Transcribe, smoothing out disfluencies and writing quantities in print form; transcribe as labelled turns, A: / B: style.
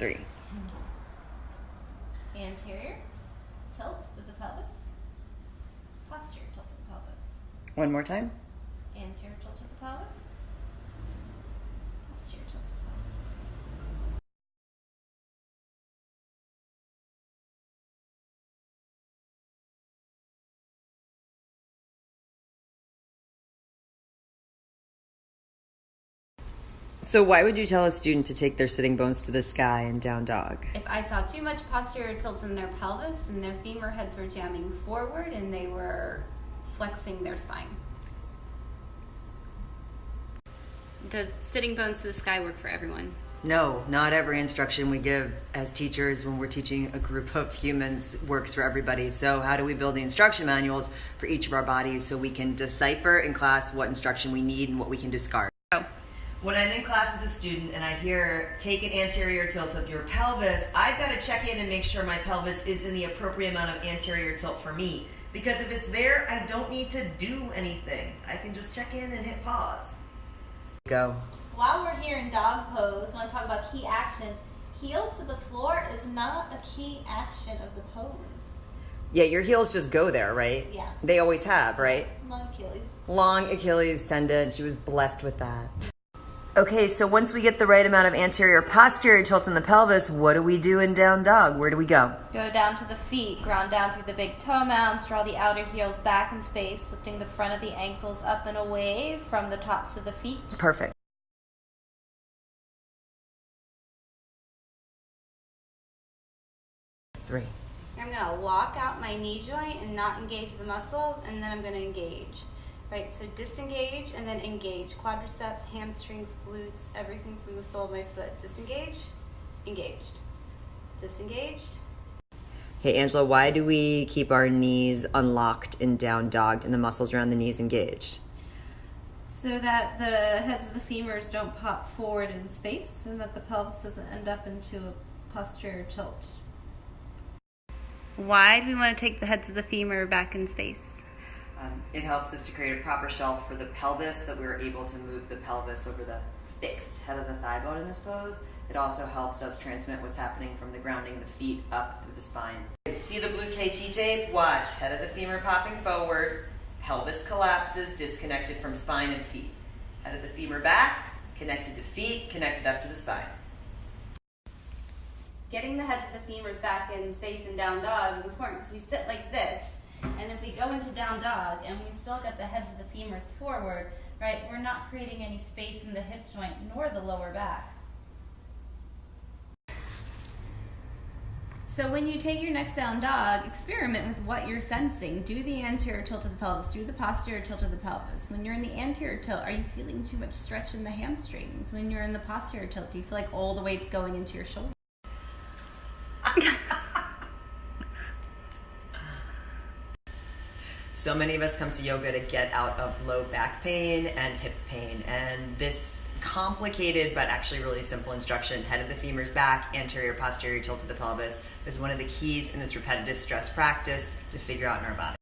A: 3.
B: Anterior tilt of the pelvis. Posterior tilt of the pelvis.
A: One more time.
B: Anterior tilt of the pelvis. Posterior tilt of the pelvis.
A: So why would you tell a student to take their sitting bones to the sky in down dog?
B: If I saw too much posterior tilt in their pelvis and their femur heads were jamming forward and they were flexing their spine. Does sitting bones to the sky work for everyone?
A: No, not every instruction we give as teachers when we're teaching a group of humans works for everybody. So how do we build the instruction manuals for each of our bodies so we can decipher in class what instruction we need and what we can discard? When I'm in class as a student and I hear take an anterior tilt of your pelvis, I've got to check in and make sure my pelvis is in the appropriate amount of anterior tilt for me. Because if it's there, I don't need to do anything. I can just check in and hit pause. Go.
B: While we're here in dog pose, I want to talk about key actions. Heels to the floor is not a key action of the pose.
A: Yeah, your heels just go there, right?
B: Yeah.
A: They always have, right?
B: Long Achilles.
A: Long Achilles tendon. She was blessed with that. Okay, so once we get the right amount of anterior posterior tilt in the pelvis, what do we do in down dog? Where do we go?
B: Go down to the feet, ground down through the big toe mounds, draw the outer heels back in space, lifting the front of the ankles up and away from the tops of the feet.
A: Perfect. Three.
B: I'm going to lock out my knee joint and not engage the muscles, and then I'm going to engage. Right, so disengage and then engage. Quadriceps, hamstrings, glutes, everything from the sole of my foot. Disengage, engaged. Disengaged.
A: Hey, Angela, why do we keep our knees unlocked and down dogged and the muscles around the knees engaged?
B: So that the heads of the femurs don't pop forward in space and that the pelvis doesn't end up into a posterior tilt. Why do we want to take the heads of the femur back in space?
A: It helps us to create a proper shelf for the pelvis, that we're able to move the pelvis over the fixed head of the thigh bone in this pose. It also helps us transmit what's happening from the grounding of the feet up through the spine. See the blue KT tape? Watch. Head of the femur popping forward, pelvis collapses, disconnected from spine and feet. Head of the femur back, connected to feet, connected up to the spine.
B: Getting the heads of the femurs back in space and down dog is important because we sit like this. And if we go into down dog and we still get the heads of the femurs forward, right, we're not creating any space in the hip joint nor the lower back. So when you take your next down dog, experiment with what you're sensing. Do the anterior tilt of the pelvis, do the posterior tilt of the pelvis. When you're in the anterior tilt, are you feeling too much stretch in the hamstrings? When you're in the posterior tilt, do you feel like all the weight's going into your shoulder?
A: So many of us come to yoga to get out of low back pain and hip pain, and this complicated but actually really simple instruction, head of the femurs back, anterior posterior tilt of the pelvis, is one of the keys in this repetitive stress practice to figure out in our body.